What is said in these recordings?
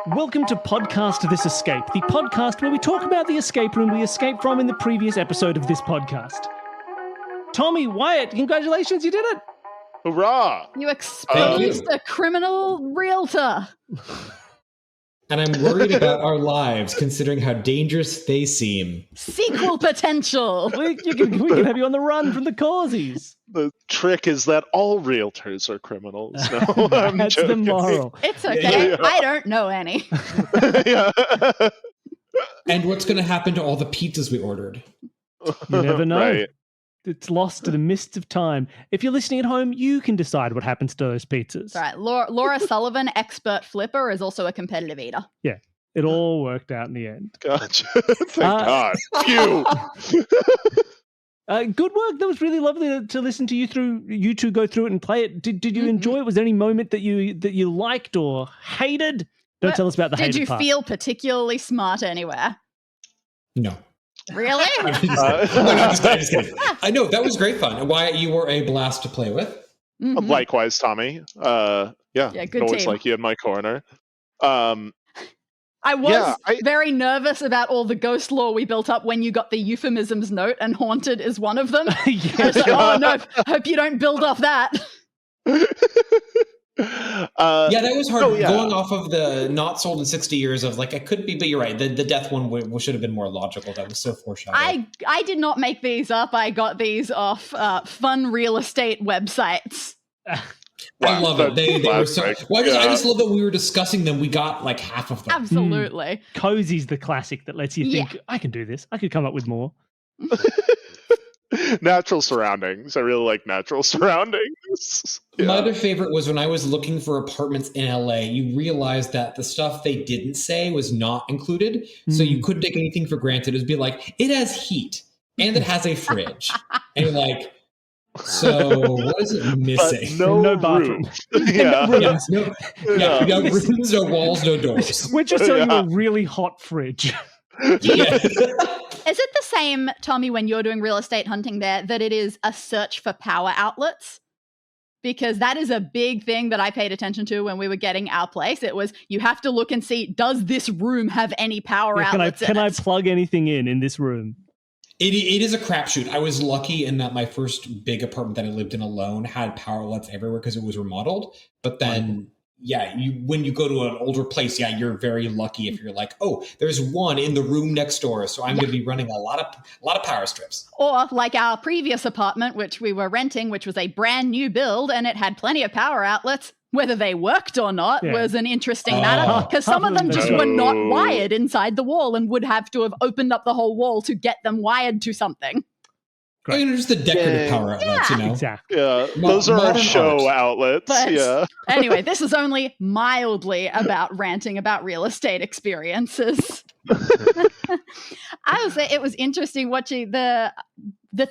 Welcome to Podcast This Escape, the podcast where we talk about the escape room we escaped from in the previous episode of this podcast. Tommy, Wyatt, congratulations, you did it! Hurrah! You exposed a criminal realtor. And I'm worried about our lives, considering how dangerous they seem. Sequel potential. We can have you on the run from the causies. The trick is that all realtors are criminals. No, I'm That's joking. the moral. It's okay. Yeah. I don't know any. Yeah. And what's going to happen to all the pizzas we ordered? You never know. Right. It's lost to the mists of time. If you're listening at home, you can decide what happens to those pizzas. All right. Laura Sullivan, expert flipper, is also a competitive eater. Yeah, it all worked out in the end. Gotcha. Thank God. Phew. Good work. That was really lovely to listen to you two go through it and play it. Did you enjoy it? Was there any moment that you liked or hated? Don't tell us about the hated Did you part. feel particularly smart anywhere? No. Really? I'm just kidding. I know, that was great fun. Wyatt, you were a blast to play with. Mhm. Likewise, Tommy. Yeah, good always team. like you in my corner. I was very nervous about all the ghost lore we built up when you got the euphemisms note, and haunted is one of them. I was like, oh no, hope you don't build off that. Yeah, that was hard. yeah. Going off of the not sold in 60 years of like, I could be, but you're right. The death one should have been more logical. That was so foreshadowed. I did not make these up. I got these off fun real estate websites. I love it. They were so. Well, I just love that we were discussing them. We got like half of them. Absolutely. Cozy's the classic that lets you think, I can do this. I could come up with more. Natural surroundings. I really like natural surroundings. Yeah. My other favorite was when I was looking for apartments in LA, you realized that the stuff they didn't say was not included. So you couldn't take anything for granted. It would be like, it has heat and it has a fridge. And you're like, so what is it missing? But no bathroom. Yeah. No rooms, no walls, no doors. We're just selling you a really hot fridge. Yeah. Is it the same, Tommy, when you're doing real estate hunting there, that it is a search for power outlets? Because that is a big thing that I paid attention to when we were getting our place. It was, you have to look and see, does this room have any power outlets Can I plug anything in this room? It is a crapshoot. I was lucky in that my first big apartment that I lived in alone had power outlets everywhere because it was remodeled. But then, when you go to an older place, you're very lucky if you're like, oh, there's one in the room next door, so I'm going to be running a lot of power strips. Or like our previous apartment, which we were renting, which was a brand new build, and it had plenty of power outlets. Whether they worked or not was an interesting matter, because some of them just were not wired inside the wall and would have to have opened up the whole wall to get them wired to something. I mean, just the decorative power outlets, you know? Exactly. Yeah, those are our show outlets. But anyway, this is only mildly about ranting about real estate experiences. I would say it was interesting watching the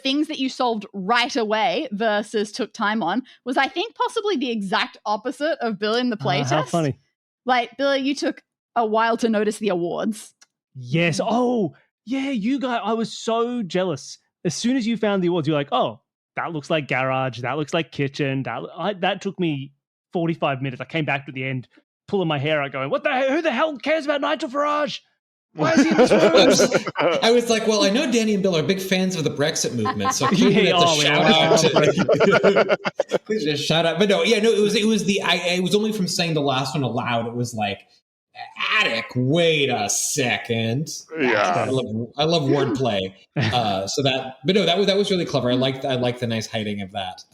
things that you solved right away versus took time on was, I think, possibly the exact opposite of Billy in the playtest. How funny. Like, Billy, you took a while to notice the awards. Yes. Oh, yeah, you guys, I was so jealous. As soon as you found the awards, you're like, oh, that looks like garage, that looks like kitchen. That took me 45 minutes. I came back to the end, pulling my hair out, going, who the hell cares about Nigel Farage? Why is he in this room? I was like, well, I know Danny and Bill are big fans of the Brexit movement, so clearly that's a shout out. Please just shout out. But it was only from saying the last one aloud. It was like, attic, wait a second. Yeah. I love wordplay. That was really clever. I liked the nice hiding of that.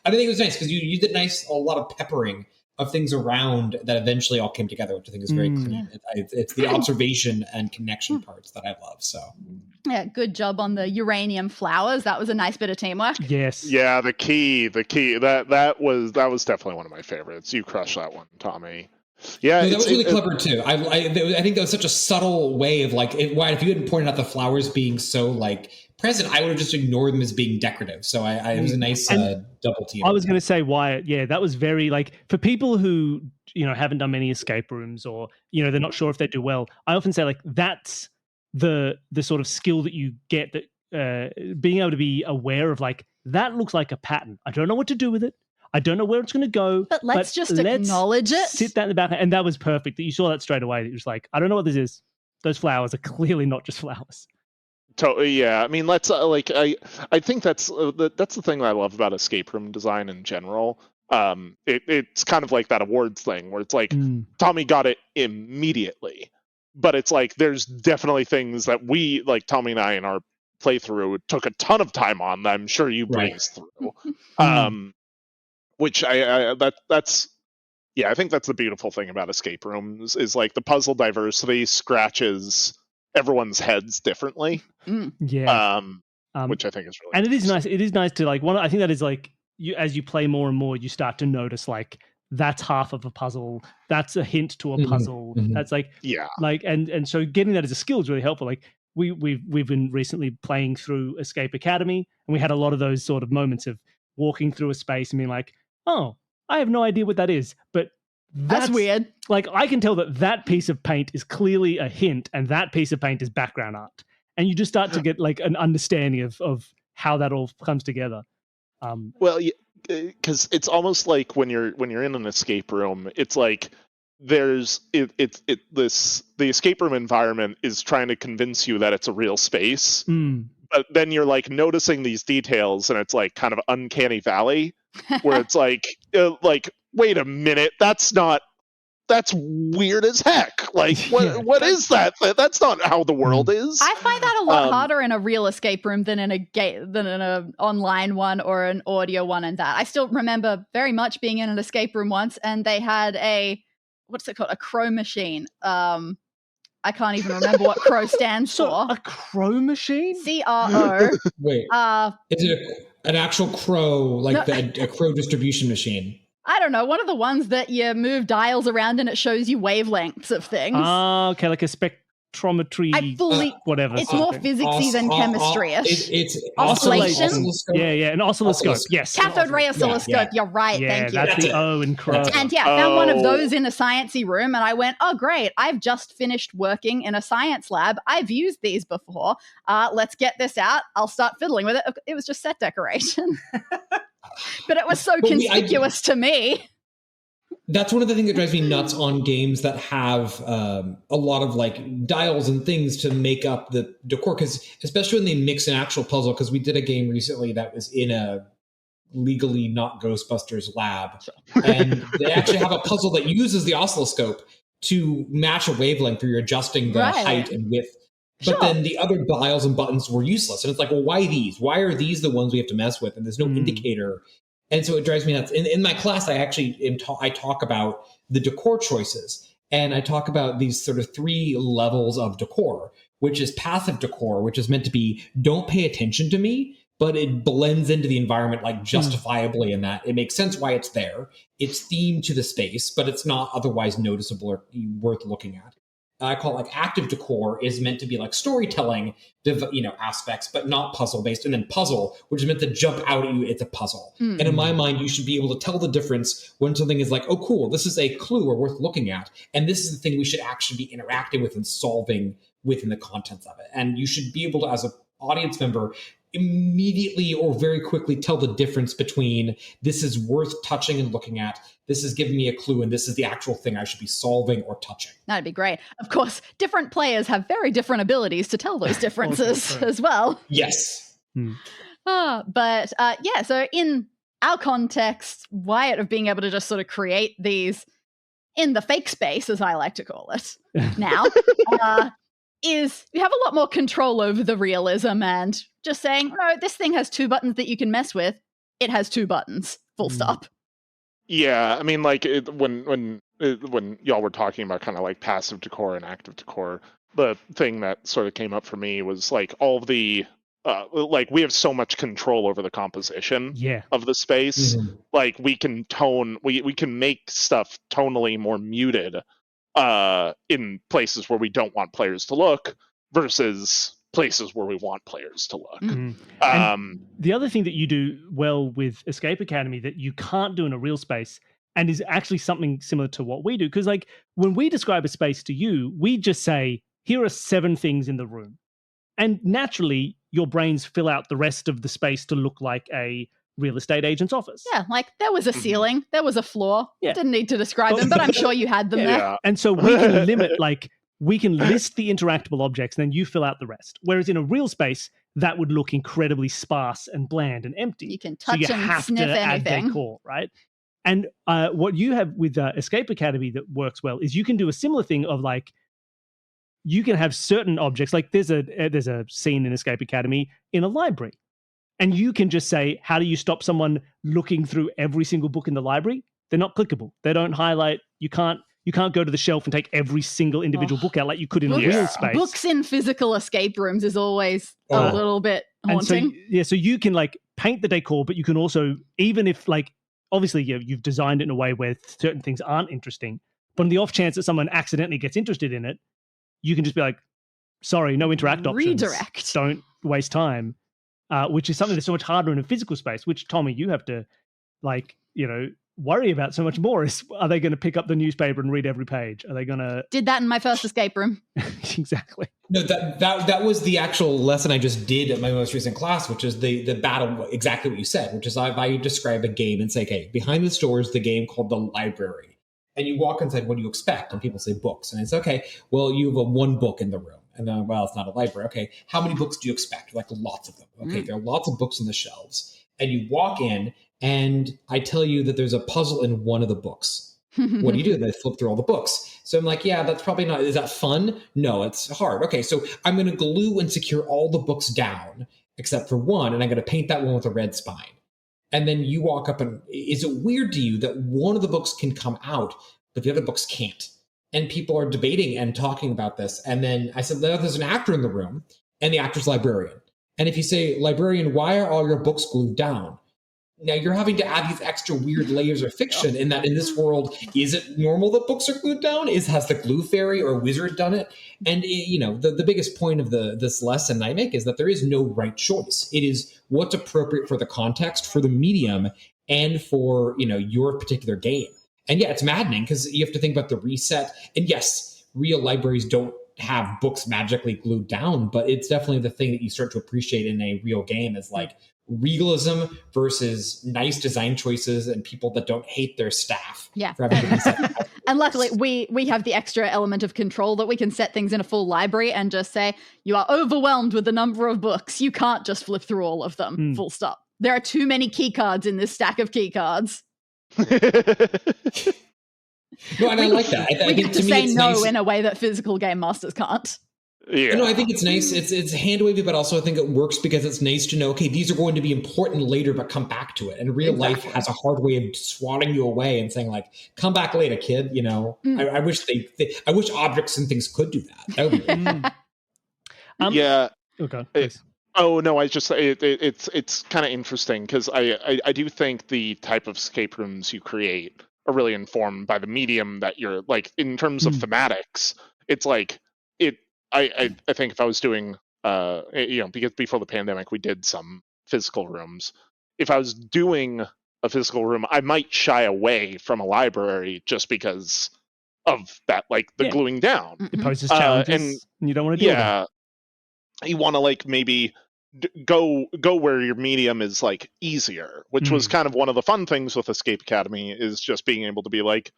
I think it was nice because you did a lot of peppering of things around that eventually all came together, which I think is very clean. It's the observation and connection parts that I love. So yeah, good job on the uranium flowers. That was a nice bit of teamwork. Yes. Yeah, the key. That was definitely one of my favorites. You crushed that one, Tommy. Yeah, that was really clever too. I think that was such a subtle way of like, if you hadn't pointed out the flowers being so like present, I would have just ignored them as being decorative. So it was a nice double team. I was going to say, Wyatt, that was very like, for people who haven't done many escape rooms or they're not sure if they do well. I often say like that's the sort of skill that you get, that being able to be aware of like, that looks like a pattern. I don't know what to do with it. I don't know where it's going to go. But let's just acknowledge it. Sit that in the back. And that was perfect. That you saw that straight away. It was like, I don't know what this is. Those flowers are clearly not just flowers. Yeah, I mean, let's I think that's the thing that I love about escape room design in general. It's kind of like that awards thing where it's like Tommy got it immediately, but it's like there's definitely things that we, like Tommy and I in our playthrough, took a ton of time on that I'm sure you breezed through. Which that's I think that's the beautiful thing about escape rooms is like the puzzle diversity scratches everyone's heads differently. Yeah. Which I think is really and it is nice. It is nice to like I think that is like you as you play more and more, you start to notice like that's half of a puzzle. That's a hint to a puzzle. That's like and so getting that as a skill is really helpful. Like we've been recently playing through Escape Academy, and we had a lot of those sort of moments of walking through a space and being like, oh, I have no idea what that is, but that's weird. Like I can tell that piece of paint is clearly a hint, and that piece of paint is background art, and you just start to get like an understanding of how that all comes together. Well, because it's almost like when you're in an escape room, it's like there's the escape room environment is trying to convince you that it's a real space, but then you're like noticing these details, and it's like kind of uncanny valley, where it's like wait a minute, that's weird as heck. Like, what is that? That's not how the world is. I find that a lot harder in a real escape room than in an online one or an audio one. And that I still remember very much being in an escape room once, and they had what's it called? A crow machine. I can't even remember what crow stands for. A crow machine? CRO. Wait. Is it an actual crow, like a crow distribution machine? I don't know, one of the ones that you move dials around and it shows you wavelengths of things. Okay, like a spectrometry, whatever. It's more physicsy than chemistry-ish. It's oscillation. Yeah, an oscilloscope. Yes, cathode ray oscilloscope. You're right. Thank you. That's the O in crow. And found one of those in a sciencey room, and I went, "Oh, great! I've just finished working in a science lab. I've used these before. Let's get this out. I'll start fiddling with it." It was just set decoration. But it was so conspicuous to me. That's one of the things that drives me nuts on games that have a lot of like dials and things to make up the decor, because especially when they mix an actual puzzle, because we did a game recently that was in a legally not Ghostbusters lab, and they actually have a puzzle that uses the oscilloscope to match a wavelength where you're adjusting the height and width. But then the other dials and buttons were useless. And it's like, well, why these? Why are these the ones we have to mess with? And there's no indicator. And so it drives me nuts. In my class, I talk about the decor choices. And I talk about these sort of 3 levels of decor, which is passive decor, which is meant to be, don't pay attention to me, but it blends into the environment like justifiably in that it makes sense why it's there. It's themed to the space, but it's not otherwise noticeable or worth looking at. I call it like active decor is meant to be like storytelling, aspects, but not puzzle based. And then puzzle, which is meant to jump out at you. It's a puzzle. And in my mind, you should be able to tell the difference when something is like, oh, cool, this is a clue or worth looking at. And this is the thing we should actually be interacting with and solving within the contents of it. And you should be able to, as an audience member, immediately or very quickly tell the difference between this is worth touching and looking at, this is giving me a clue, and this is the actual thing I should be solving or touching. That'd be great. Of course, different players have very different abilities to tell those differences as well. Yes. So in our context, Wyatt, of being able to just sort of create these in the fake space, as I like to call it now, is you have a lot more control over the realism and just saying, no, this thing has 2 buttons that you can mess with. It has 2 buttons, full stop. Yeah, I mean, like when y'all were talking about kind of like passive decor and active decor, the thing that sort of came up for me was like all the like we have so much control over the composition of the space. Like we can we can make stuff tonally more muted in places where we don't want players to look versus places where we want players to look. The other thing that you do well with Escape Academy that you can't do in a real space, and is actually something similar to what we do, because like when we describe a space to you, we just say, here are 7 things in the room. And naturally, your brains fill out the rest of the space to look like a real estate agent's office. Yeah, like there was a ceiling, there was a floor. Yeah. Didn't need to describe them, but I'm sure you had them there. Yeah. And so we can limit, like, we can list the interactable objects, and then you fill out the rest. Whereas in a real space, that would look incredibly sparse and bland and empty. You can So touch you and have sniff to add anything. decor, right? And what you have with Escape Academy that works well is you can do a similar thing of, like, you can have certain objects, like there's a scene in Escape Academy in a library. And you can just say, how do you stop someone looking through every single book in the library? They're not clickable. They don't highlight. You can't go to the shelf and take every single individual book out like you could in a real space. Books in physical escape rooms is always a little bit haunting. And so you can, like, paint the decor, but you can also, even if, like, obviously you've designed it in a way where certain things aren't interesting, but on the off chance that someone accidentally gets interested in it, you can just be like, sorry, no interact options. Redirect. Don't waste time. Which is something that's so much harder in a physical space, which, Tommy, you have to, like, worry about so much more. Are they going to pick up the newspaper and read every page? Are they going to... Did that in my first escape room. Exactly. No, that was the actual lesson I just did at my most recent class, which is the battle, exactly what you said, which is I describe a game and say, okay, behind this door is the game called the library. And you walk inside, what do you expect? And people say books. And it's, okay, well, you have one book in the room. And then, well, it's not a library. Okay, how many books do you expect? Like, lots of them. Okay, there are lots of books on the shelves. And you walk in, and I tell you that there's a puzzle in one of the books. What do you do? They flip through all the books. So I'm like, yeah, that's probably not. Is that fun? No, it's hard. Okay, so I'm going to glue and secure all the books down except for one, and I'm going to paint that one with a red spine. And then you walk up, and is it weird to you that one of the books can come out, but the other books can't? And people are debating and talking about this. And then I said, there's an actor in the room, and the actor's librarian. And if you say, librarian, why are all your books glued down? Now you're having to add these extra weird layers of fiction in that in this world, is it normal that books are glued down? Has the glue fairy or wizard done it? And the biggest point of this lesson I make is that there is no right choice. It is what's appropriate for the context, for the medium, and for your particular game. And yeah, it's maddening because you have to think about the reset. And yes, real libraries don't have books magically glued down, but it's definitely the thing that you start to appreciate in a real game is like realism versus nice design choices and people that don't hate their staff. Yeah. For having to reset. And luckily we have the extra element of control that we can set things in a full library and just say, you are overwhelmed with the number of books. You can't just flip through all of them. Full stop. There are too many key cards in this stack of key cards. No, and I like that. I we think get to me say it's no nice. in a way that physical game masters can't. Yeah. No, I think it's nice. It's hand wavy, but also I think it works because it's nice to know, okay, these are going to be important later, but come back to it. And real life has a hard way of swatting you away and saying, like, come back later, kid. I wish I wish objects and things could do that. That would be great. Yeah. Okay. Please. Oh no, it's kind of interesting because I do think the type of escape rooms you create are really informed by the medium that you're like in terms of thematics. It's like I think if I was doing because before the pandemic we did some physical rooms. If I was doing a physical room, I might shy away from a library just because of that, like the gluing down. It poses challenges, and you don't want to do that. You want to like maybe go where your medium is like easier, which was kind of one of the fun things with Escape Academy is just being able to be like,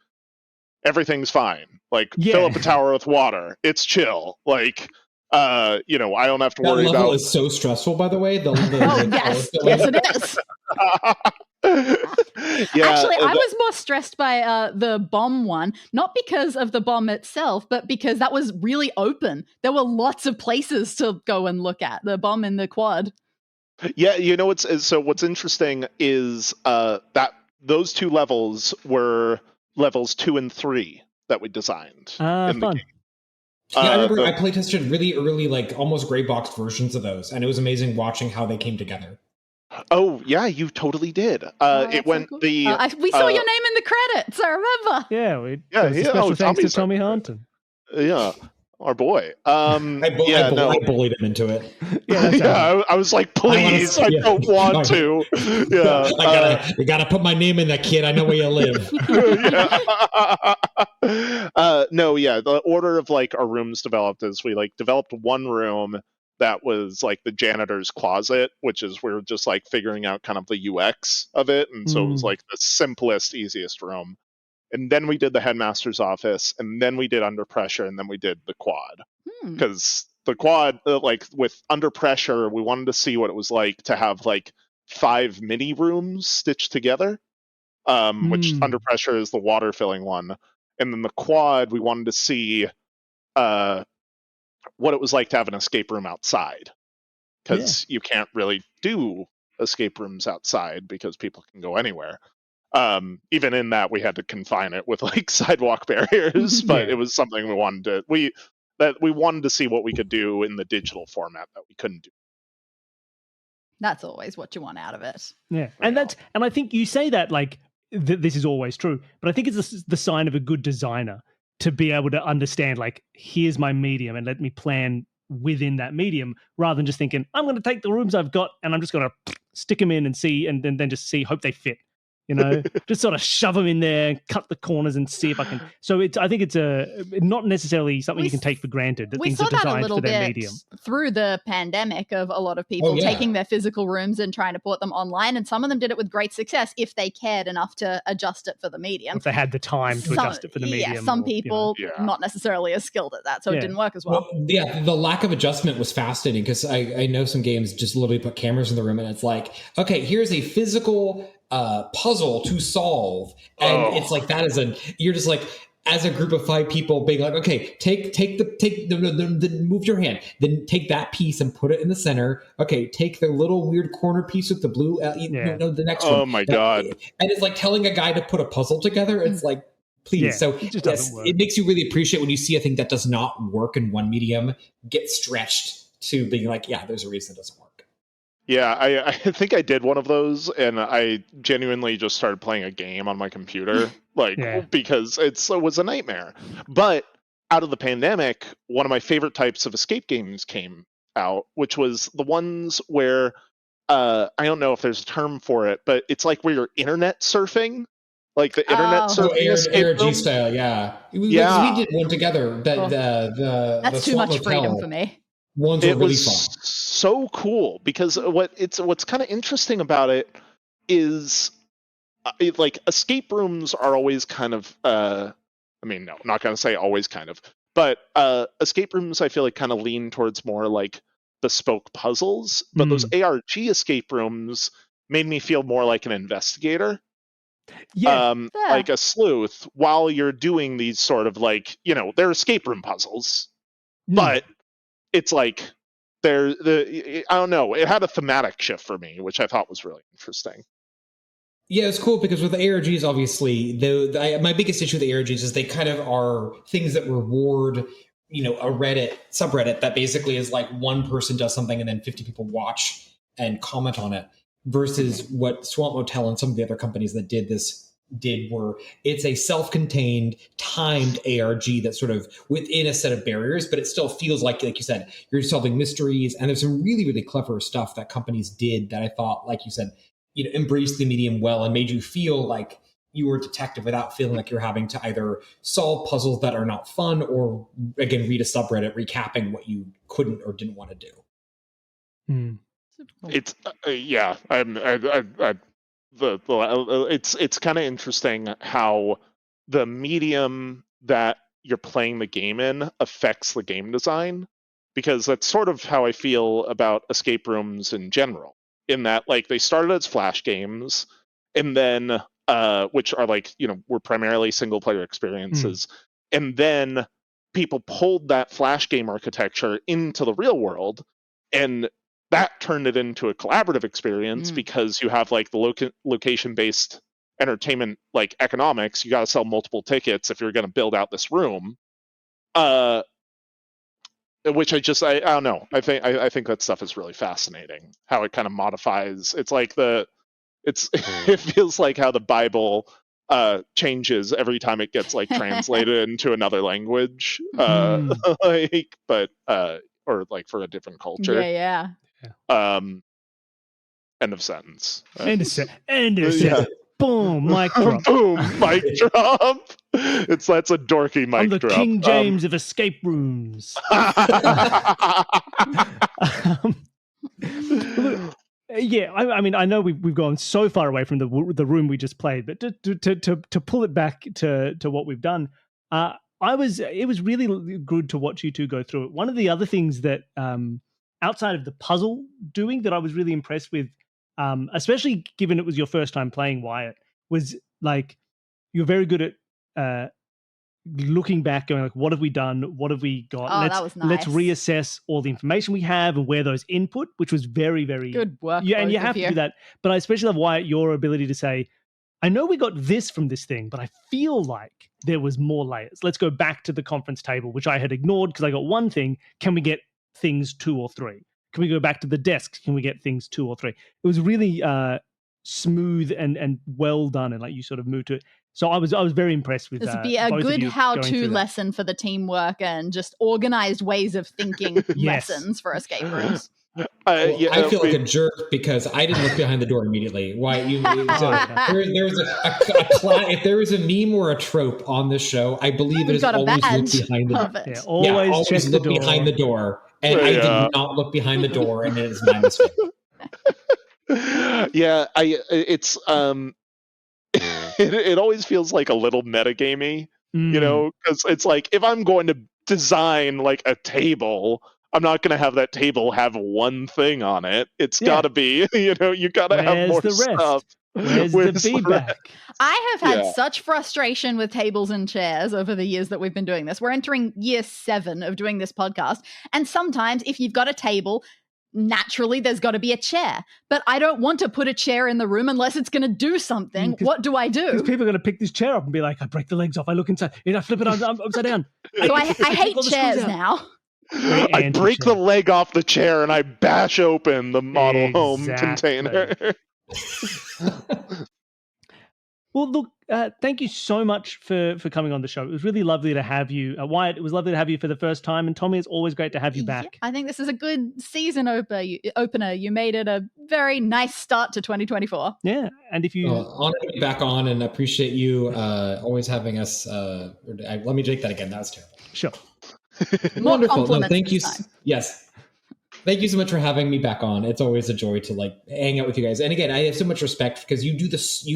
everything's fine. Like fill up a tower with water. It's chill. Like, I don't have to worry that level about. is so stressful, by the way. Yes, it is. Actually, I was more stressed by the bomb one, not because of the bomb itself, but because that was really open. There were lots of places to go and look at. The bomb in the quad. Yeah, what's interesting is that those two levels were levels 2 and 3 that we designed in the game. Yeah, I remember I playtested really early, like almost gray boxed versions of those, and it was amazing watching how they came together. Oh yeah, you totally did. It went so cool. We saw your name in the credits. I remember. Yeah, special thanks to Tommy Honton. Yeah, our boy. I bullied him into it. I was like, please, I don't want to. Yeah, you gotta put my name in that, kid. I know where you live. The order of like our rooms developed is we like developed one room, that was like the janitor's closet, which is we're just like figuring out kind of the UX of it. And so it was like the simplest, easiest room. And then we did the headmaster's office, and then we did Under Pressure, and then we did the quad. Because the quad, like with Under Pressure, we wanted to see what it was like to have like 5 mini rooms stitched together, which Under Pressure is the water filling one. And then the quad, we wanted to see what it was like to have an escape room outside. Because you can't really do escape rooms outside because people can go anywhere. Even in that, we had to confine it with like sidewalk barriers, but it was something we wanted to see what we could do in the digital format that we couldn't do. That's always what you want out of it. Yeah, and I think you say that like this is always true, but I think it's the sign of a good designer to be able to understand like, here's my medium and let me plan within that medium, rather than just thinking I'm going to take the rooms I've got and I'm just going to stick them in and see, and then just see, hope they fit. You know, just sort of shove them in there, cut the corners, and see if I can. So I think it's not necessarily something you can take for granted. That we things saw are that a designed little for their bit medium. Through the pandemic of a lot of people taking their physical rooms and trying to port them online, and some of them did it with great success if they cared enough to adjust it for the medium. If they had the time to adjust it for the medium. Yeah, some people not necessarily as skilled at that, so it didn't work as well. The lack of adjustment was fascinating because I know some games just literally put cameras in the room and it's like, okay, here's a physical puzzle to solve, and it's like you're just like, as a group of 5 people being like, okay, take the move your hand, then take that piece and put it in the center. Okay, take the little weird corner piece with the blue, the next one. Oh my God. And it's like telling a guy to put a puzzle together. It's like, please. Yeah, so it just yes, doesn't work. it makes you really appreciate when you see a thing that does not work in one medium get stretched to being like, yeah, there's a reason it doesn't work. Yeah, I think I did one of those, and I genuinely just started playing a game on my computer, because it was a nightmare. But out of the pandemic, one of my favorite types of escape games came out, which was the ones where, I don't know if there's a term for it, but it's like where you're internet surfing. Like the internet surfing escape room. style, yeah. We did one together. That's too much freedom for me. Ones are really fun. So cool, because what's kind of interesting about it is like escape rooms are always kind of not going to say always kind of, but escape rooms I feel like kind of lean towards more like bespoke puzzles, but those ARG escape rooms made me feel more like an investigator. Like a sleuth, while you're doing these sort of like, they're escape room puzzles, but it's like I don't know, it had a thematic shift for me, which I thought was really interesting. Yeah, it's cool because with the ARGs, obviously, my biggest issue with the ARGs is they kind of are things that reward, a Reddit subreddit that basically is like one person does something and then 50 people watch and comment on it, versus what Swamp Motel and some of the other companies that did this were it's a self-contained timed ARG that's sort of within a set of barriers, but it still feels like you said, you're solving mysteries, and there's some really, really clever stuff that companies did that I thought, like you said, embraced the medium well and made you feel like you were a detective without feeling like you're having to either solve puzzles that are not fun or, again, read a subreddit recapping what you couldn't or didn't want to do. It's it's kind of interesting how the medium that you're playing the game in affects the game design, because that's sort of how I feel about escape rooms in general, in that like they started as flash games, and then which are like, were primarily single player experiences, and then people pulled that flash game architecture into the real world, and that turned it into a collaborative experience, because you have like the location-based entertainment, like economics. You got to sell multiple tickets if you're going to build out this room. Which I don't know. I think that stuff is really fascinating. How it kind of modifies. It's like it feels like how the Bible changes every time it gets like translated into another language. Or like for a different culture. Yeah. End of sentence. End of sentence. Boom, mic drop. Boom, mic drop. That's a dorky mic I'm the drop. King James of escape rooms. Yeah, I mean, I know we've gone so far away from the room we just played, but to pull it back to what we've done, it was really good to watch you two go through it. One of the other things that outside of the puzzle doing that I was really impressed with, especially given it was your first time playing Wyatt, was like you're very good at looking back, going like, what have we done? What have we got? That was nice. Let's reassess all the information we have and where those input, which was very, very good work. Yeah, and you have to do that. But I especially love Wyatt, your ability to say, I know we got this from this thing, but I feel like there was more layers. Let's go back to the conference table, which I had ignored because I got one thing. Can we get things 2 or 3? Can we go back to the desks? Can we get things 2 or 3? It was really smooth and well done, and like you sort of moved to it. So I was very impressed with this would be a good how-to lesson for the teamwork and just organized ways of thinking lessons for escape rooms. I feel like a jerk because I didn't look behind the door immediately. Why if there is a meme or a trope on this show, I believe it is always look behind the door. Yeah, always look behind the door. And I did not look behind the door, and it is my mistake. Yeah, it's it always feels like a little metagamey, you know, because it's like if I'm going to design like a table, I'm not going to have that table have one thing on it. It's got to be, you know, you got to have more stuff. Where's the feedback? I have had such frustration with tables and chairs over the years that we've been doing this. We're entering year 7 of doing this podcast. And sometimes if you've got a table, naturally there's got to be a chair. But I don't want to put a chair in the room unless it's going to do something. What do I do? Because people are going to pick this chair up and be like, I break the legs off, I look inside, I flip it upside down. So I hate chairs now. I break the leg off the chair and I bash open the model home container. Well, look, thank you so much for coming on the show. It was really lovely to have you. Wyatt, it was lovely to have you for the first time. And Tommy, it's always great to have you back. I think this is a good season opener. You made it a very nice start to 2024. Yeah. And if you... honored to be back on and appreciate you always having us... let me take that again. That was terrible. Sure. Wonderful. No, thank you. Yes. Thank you so much for having me back on. It's always a joy to like hang out with you guys. And again, I have so much respect because you do this.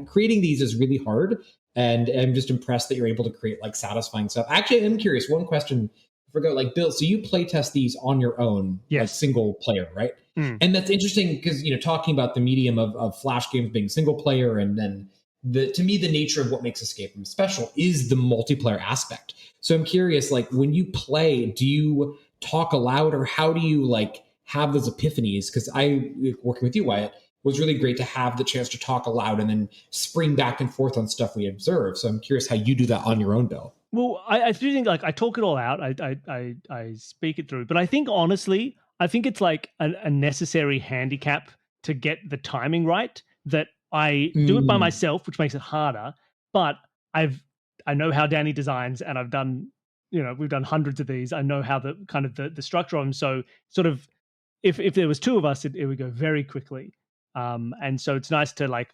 Creating these is really hard, and I'm just impressed that you're able to create like satisfying stuff. Actually, I'm curious. One question I forgot. Like Bill, so you play test these on your own, like single player, right? And that's interesting because talking about the medium of Flash games being single player, and then to me the nature of what makes escape room special is the multiplayer aspect. So I'm curious, like when you play, do you talk aloud, or how do you like have those epiphanies? Because working with you, Wyatt, was really great to have the chance to talk aloud and then spring back and forth on stuff we observe. So I'm curious how you do that on your own, Bill. Well, I do think like I talk it all out. I speak it through, but I think honestly, I think it's like a necessary handicap to get the timing right. That I do it by myself, which makes it harder. But I know how Danny designs, and I've done. We've done hundreds of these. I know how the kind of the structure of them. So sort of if there was 2 of us, it would go very quickly. And so it's nice to like,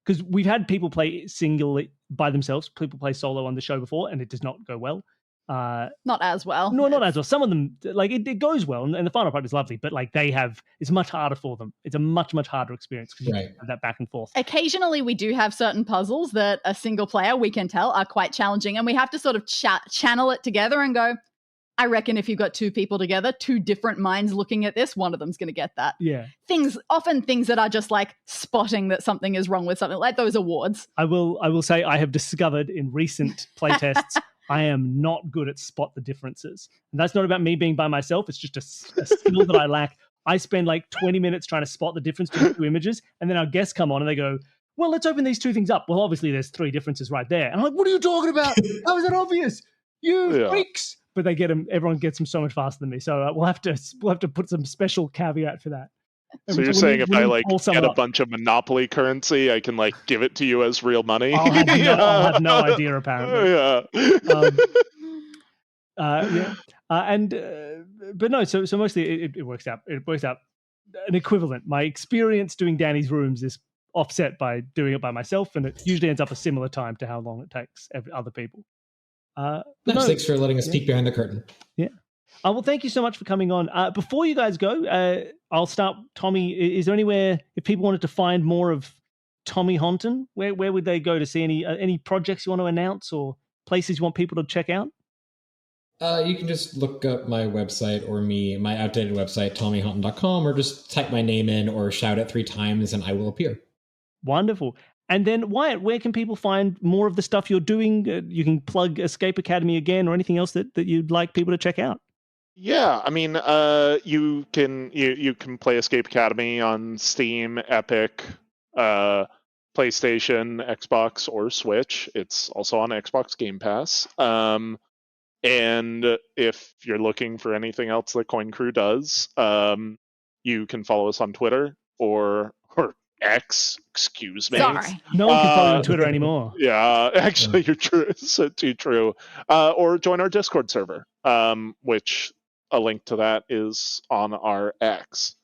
because we've had people play singly by themselves, people play solo on the show before, and it does not go well. Not as well. No, not as well. Some of them, like it goes well, and the final product is lovely, but like it's much harder for them. It's a much, much harder experience because you have that back and forth. Occasionally we do have certain puzzles that a single player, we can tell, are quite challenging, and we have to sort of channel it together and go, I reckon if you've got 2 people together, 2 different minds looking at this, one of them's going to get that. Yeah. Often things that are just like spotting that something is wrong with something, like those awards. I will say I have discovered in recent playtests I am not good at spot the differences. And that's not about me being by myself. It's just a skill that I lack. I spend like 20 minutes trying to spot the difference between 2 images. And then our guests come on and they go, well, let's open these 2 things up. Well, obviously there's 3 differences right there. And I'm like, what are you talking about? How is that obvious? You freaks. But they get them. Everyone gets them so much faster than me. So we'll have to put some special caveat for that. So you're saying if I like get a bunch of Monopoly currency, I can like give it to you as real money? I'll have no idea apparently. But no. So mostly it works out. It works out an equivalent. My experience doing Danny's rooms is offset by doing it by myself, and it usually ends up a similar time to how long it takes other people. Thanks for letting us peek behind the curtain. Yeah. Well, thank you so much for coming on. Before you guys go, I'll start. Tommy, is there anywhere, if people wanted to find more of Tommy Honton, where would they go to see any projects you want to announce or places you want people to check out? You can just look up my website or my outdated website, tommyhonton.com, or just type my name in or shout it 3 times and I will appear. Wonderful. And then, Wyatt, where can people find more of the stuff you're doing? You can plug Escape Academy again or anything else that you'd like people to check out. Yeah, I mean, you can play Escape Academy on Steam, Epic, PlayStation, Xbox, or Switch. It's also on Xbox Game Pass. And if you're looking for anything else that Coin Crew does, you can follow us on Twitter or X, excuse me. Sorry. No one can follow you on Twitter anymore. Yeah, actually, you're true. It's too true. Or join our Discord server, which a link to that is on our X.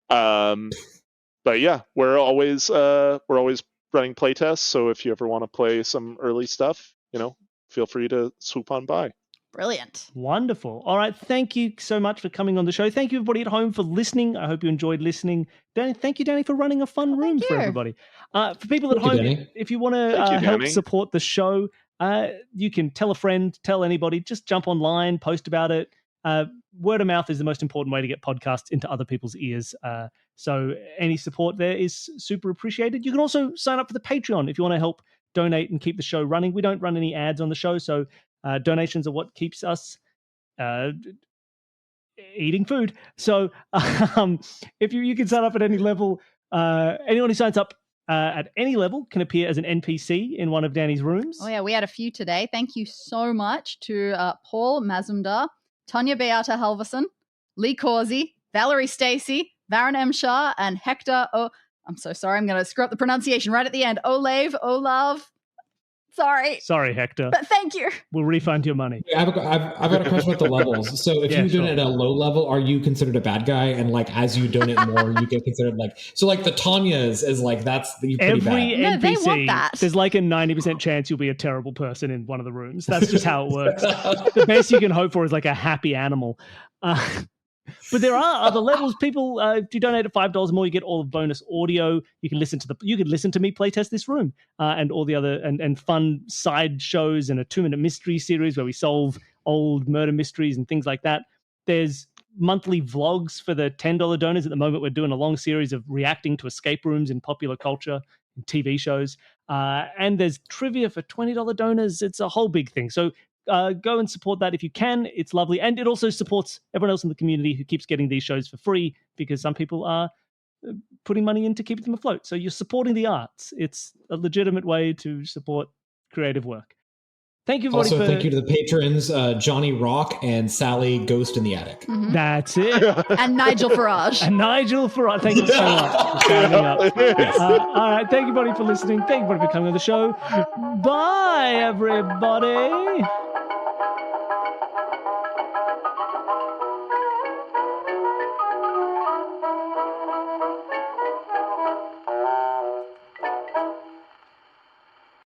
But yeah, we're always running playtests. So if you ever want to play some early stuff, feel free to swoop on by. Brilliant. Wonderful. All right. Thank you so much for coming on the show. Thank you, everybody at home, for listening. I hope you enjoyed listening. Thank you, Danny, for running a fun room for everybody. For people at home, if you want to help support the show, you can tell a friend, tell anybody, just jump online, post about it. Word of mouth is the most important way to get podcasts into other people's ears. So any support there is super appreciated. You can also sign up for the Patreon if you want to help donate and keep the show running. We don't run any ads on the show, so donations are what keeps us eating food. So if you can sign up at any level, anyone who signs up at any level can appear as an NPC in one of Danny's rooms. Oh yeah, we had a few today. Thank you so much to Paul Mazumdar, Tanya Beata Halverson, Lee Causey, Valerie Stacey, Varen M. Shah, and Hector. Oh, I'm so sorry. I'm going to screw up the pronunciation right at the end. Olav. Sorry, Hector. But thank you. We'll refund your money. I've got a question about the levels. So if you donate at a low level, are you considered a bad guy? And as you donate more, you get considered the Tanyas is that's pretty every bad. No, NPC, they want that. There's a 90% chance you'll be a terrible person in one of the rooms. That's just how it works. The best you can hope for is a happy animal. But there are other levels. People, if you donate at $5 more, you get all the bonus audio. You can listen to me playtest this room and all the other and fun side shows and a 2-minute mystery series where we solve old murder mysteries and things like that. There's monthly vlogs for the $10 donors. At the moment, we're doing a long series of reacting to escape rooms in popular culture and TV shows. And there's trivia for $20 donors. It's a whole big thing. So go and support that if you can. It's lovely. And it also supports everyone else in the community who keeps getting these shows for free because some people are putting money in to keep them afloat. So you're supporting the arts. It's a legitimate way to support creative work. Thank you, everybody. Also, thank you to the patrons, Johnny Rock and Sally Ghost in the Attic. Mm-hmm. That's it. And Nigel Farage. Thank you so much for signing up. Yes. All right. Thank you, everybody, for listening. Thank you, everybody, for coming on the show. Bye, everybody.